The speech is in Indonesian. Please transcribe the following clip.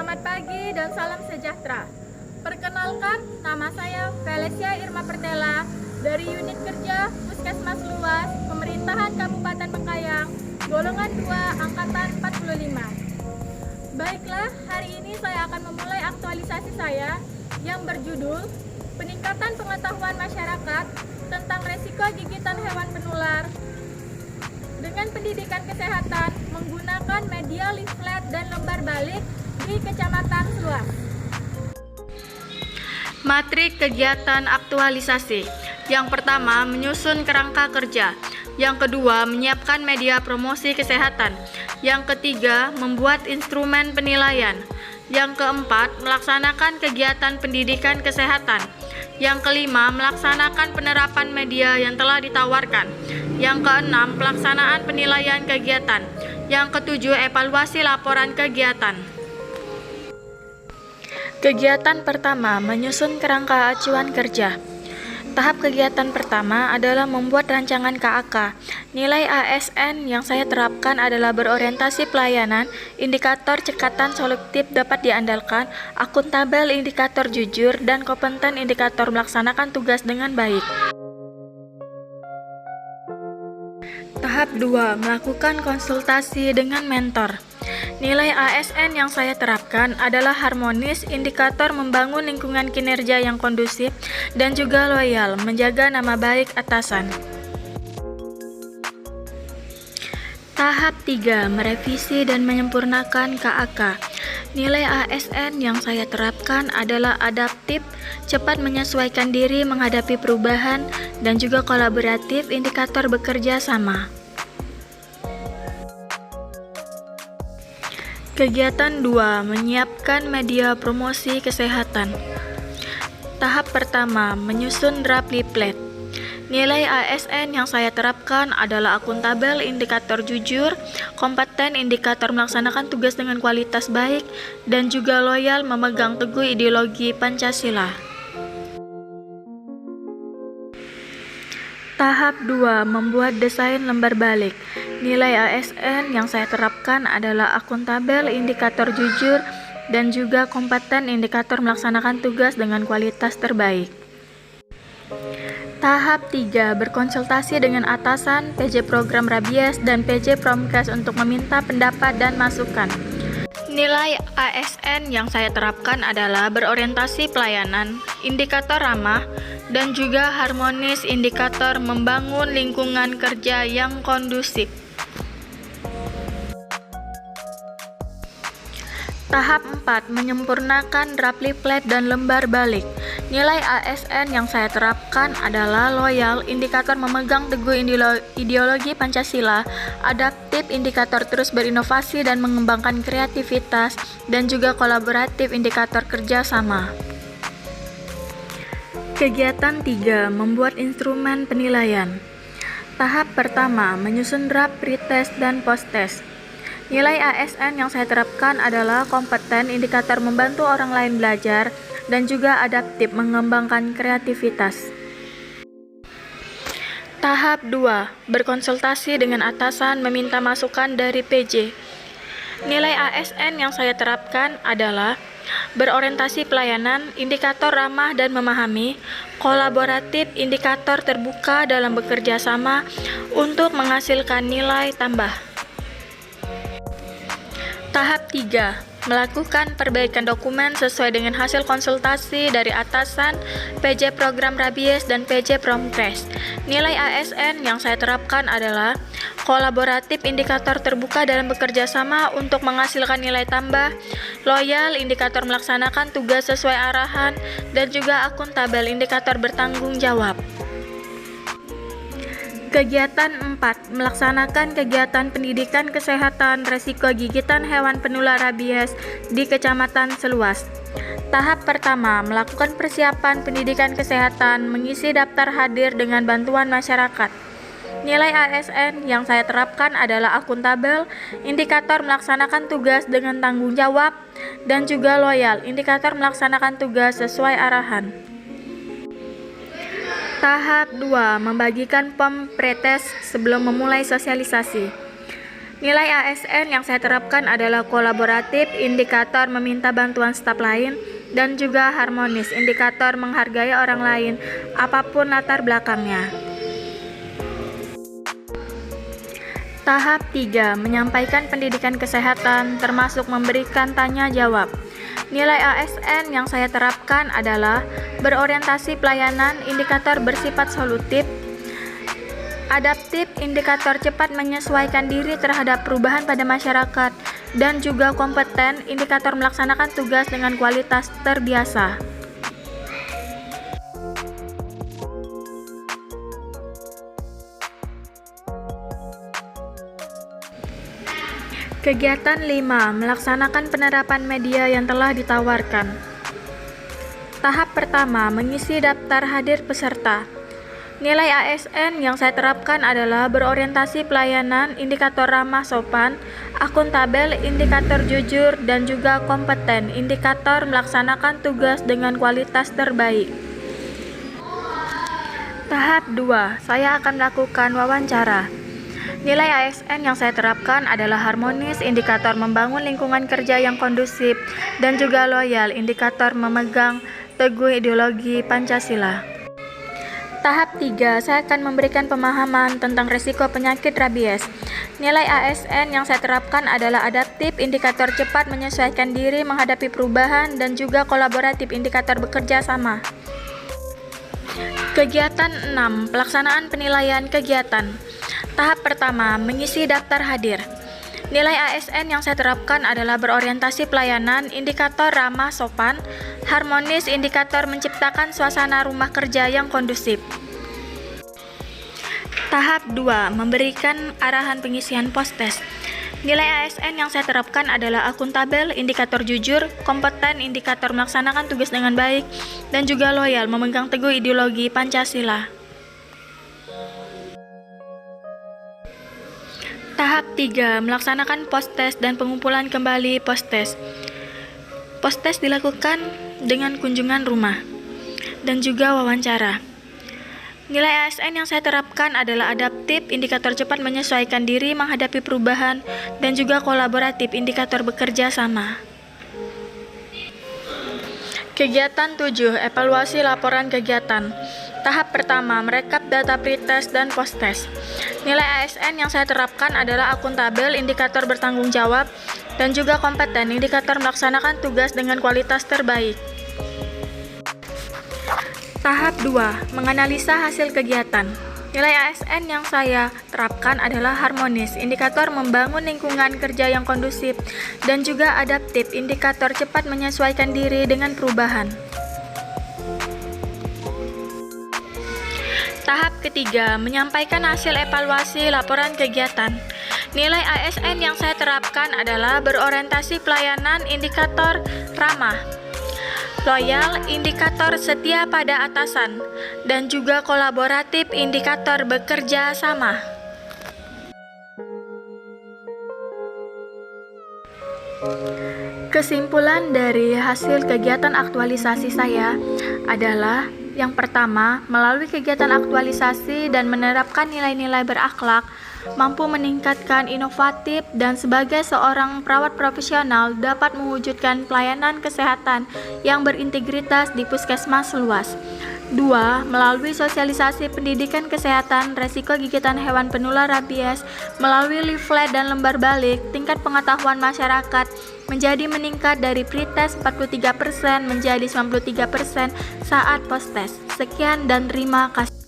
Selamat pagi dan salam sejahtera. Perkenalkan, nama saya Felicia Irma Pertela dari Unit Kerja Puskesmas Luas, Pemerintahan Kabupaten Bengkayang, golongan 2, angkatan 45. Baiklah, hari ini saya akan memulai aktualisasi saya yang berjudul Peningkatan Pengetahuan Masyarakat tentang Resiko Gigitan Hewan Penular dengan pendidikan kesehatan menggunakan media leaflet dan lembar balik di Kecamatan Seluas. Materi kegiatan aktualisasi. Yang pertama, menyusun kerangka kerja. Yang kedua, menyiapkan media promosi kesehatan. Yang ketiga, membuat instrumen penilaian. Yang keempat, melaksanakan kegiatan pendidikan kesehatan. Yang kelima, melaksanakan penerapan media yang telah ditawarkan. Yang keenam, pelaksanaan penilaian kegiatan. Yang ketujuh, evaluasi laporan kegiatan. Kegiatan pertama, menyusun kerangka acuan kerja. Tahap kegiatan pertama adalah membuat rancangan KAK. Nilai ASN yang saya terapkan adalah berorientasi pelayanan, indikator cekatan selektif dapat diandalkan, akuntabel indikator jujur, dan kompeten indikator melaksanakan tugas dengan baik. Tahap 2, melakukan konsultasi dengan mentor. Nilai ASN yang saya terapkan adalah harmonis, indikator membangun lingkungan kinerja yang kondusif, dan juga loyal, menjaga nama baik atasan. Tahap 3, merevisi dan menyempurnakan KAK. Nilai ASN yang saya terapkan adalah adaptif, cepat menyesuaikan diri menghadapi perubahan, dan juga kolaboratif, indikator bekerja sama. Kegiatan 2, menyiapkan media promosi kesehatan. Tahap pertama, menyusun draft leaflet. Nilai ASN yang saya terapkan adalah akuntabel, indikator jujur, kompeten, indikator melaksanakan tugas dengan kualitas baik, dan juga loyal memegang teguh ideologi Pancasila. Tahap 2, membuat desain lembar balik. Nilai ASN yang saya terapkan adalah akuntabel, indikator jujur, dan juga kompeten, indikator melaksanakan tugas dengan kualitas terbaik. Tahap 3, berkonsultasi dengan atasan, PJ Program Rabies, dan PJ Promkes untuk meminta pendapat dan masukan. Nilai ASN yang saya terapkan adalah berorientasi pelayanan, indikator ramah, dan juga harmonis, indikator membangun lingkungan kerja yang kondusif. Tahap 4, menyempurnakan draft leaflet dan lembar balik. Nilai ASN yang saya terapkan adalah loyal, indikator memegang teguh ideologi Pancasila, adaptif, indikator terus berinovasi dan mengembangkan kreativitas, dan juga kolaboratif, indikator kerja sama. Kegiatan 3, membuat instrumen penilaian. Tahap pertama, menyusun draft pretest dan posttest. Nilai ASN yang saya terapkan adalah kompeten, indikator membantu orang lain belajar, dan juga adaptif, mengembangkan kreativitas. Tahap 2, berkonsultasi dengan atasan, meminta masukan dari PJ. Nilai ASN yang saya terapkan adalah berorientasi pelayanan, indikator ramah dan memahami, kolaboratif, indikator terbuka dalam bekerja sama untuk menghasilkan nilai tambah. Tahap 3, melakukan perbaikan dokumen sesuai dengan hasil konsultasi dari atasan, PJ Program Rabies, dan PJ Promkes. Nilai ASN yang saya terapkan adalah kolaboratif, indikator terbuka dalam bekerja sama untuk menghasilkan nilai tambah, loyal, indikator melaksanakan tugas sesuai arahan, dan juga akuntabel, indikator bertanggung jawab. Kegiatan 4, melaksanakan kegiatan pendidikan kesehatan resiko gigitan hewan penular rabies di Kecamatan Seluas. Tahap pertama, melakukan persiapan pendidikan kesehatan, mengisi daftar hadir dengan bantuan masyarakat. Nilai ASN yang saya terapkan adalah akuntabel, indikator melaksanakan tugas dengan tanggung jawab, dan juga loyal, indikator melaksanakan tugas sesuai arahan. Tahap 2, membagikan form pretest sebelum memulai sosialisasi. Nilai ASN yang saya terapkan adalah kolaboratif, indikator meminta bantuan staf lain, dan juga harmonis, indikator menghargai orang lain, apapun latar belakangnya. Tahap 3, menyampaikan pendidikan kesehatan, termasuk memberikan tanya jawab. Nilai ASN yang saya terapkan adalah berorientasi pelayanan, indikator bersifat solutif, adaptif, indikator cepat menyesuaikan diri terhadap perubahan pada masyarakat, dan juga kompeten, indikator melaksanakan tugas dengan kualitas terbiasa. Kegiatan 5, melaksanakan penerapan media yang telah ditawarkan. Tahap pertama, mengisi daftar hadir peserta. Nilai ASN yang saya terapkan adalah berorientasi pelayanan, indikator ramah sopan, akuntabel, indikator jujur, dan juga kompeten, indikator melaksanakan tugas dengan kualitas terbaik. Tahap 2, saya akan melakukan wawancara. Nilai ASN yang saya terapkan adalah harmonis, indikator membangun lingkungan kerja yang kondusif, dan juga loyal, indikator memegang teguh ideologi Pancasila. Tahap 3, saya akan memberikan pemahaman tentang risiko penyakit rabies. Nilai ASN yang saya terapkan adalah adaptif, indikator cepat menyesuaikan diri menghadapi perubahan, dan juga kolaboratif, indikator bekerja sama. Kegiatan 6, pelaksanaan penilaian kegiatan. Tahap pertama, mengisi daftar hadir. Nilai ASN yang saya terapkan adalah berorientasi pelayanan, indikator ramah sopan, harmonis, indikator menciptakan suasana rumah kerja yang kondusif. Tahap 2, memberikan arahan pengisian post-test. Nilai ASN yang saya terapkan adalah akuntabel, indikator jujur, kompeten, indikator melaksanakan tugas dengan baik, dan juga loyal, memegang teguh ideologi Pancasila. Tahap 3, melaksanakan post-test dan pengumpulan kembali post-test. Post-test dilakukan dengan kunjungan rumah dan juga wawancara. Nilai ASN yang saya terapkan adalah adaptif, indikator cepat menyesuaikan diri menghadapi perubahan, dan juga kolaboratif, indikator bekerja sama. Kegiatan 7, evaluasi laporan kegiatan. Tahap pertama, merekap data pretest dan post-test. Nilai ASN yang saya terapkan adalah akuntabel, indikator bertanggung jawab, dan juga kompeten, indikator melaksanakan tugas dengan kualitas terbaik. Tahap 2, menganalisa hasil kegiatan. Nilai ASN yang saya terapkan adalah harmonis, indikator membangun lingkungan kerja yang kondusif, dan juga adaptif, indikator cepat menyesuaikan diri dengan perubahan. Tahap ketiga, menyampaikan hasil evaluasi laporan kegiatan. Nilai ASN yang saya terapkan adalah berorientasi pelayanan, indikator ramah, loyal, indikator setia pada atasan, dan juga kolaboratif, indikator bekerja sama. Kesimpulan dari hasil kegiatan aktualisasi saya adalah yang pertama, melalui kegiatan aktualisasi dan menerapkan nilai-nilai berakhlak, mampu meningkatkan inovatif dan sebagai seorang perawat profesional dapat mewujudkan pelayanan kesehatan yang berintegritas di puskesmas luas. 2. Melalui sosialisasi pendidikan kesehatan resiko gigitan hewan penular rabies melalui leaflet dan lembar balik, tingkat pengetahuan masyarakat menjadi meningkat dari pretest 43% menjadi 93% saat post-test. Sekian dan terima kasih.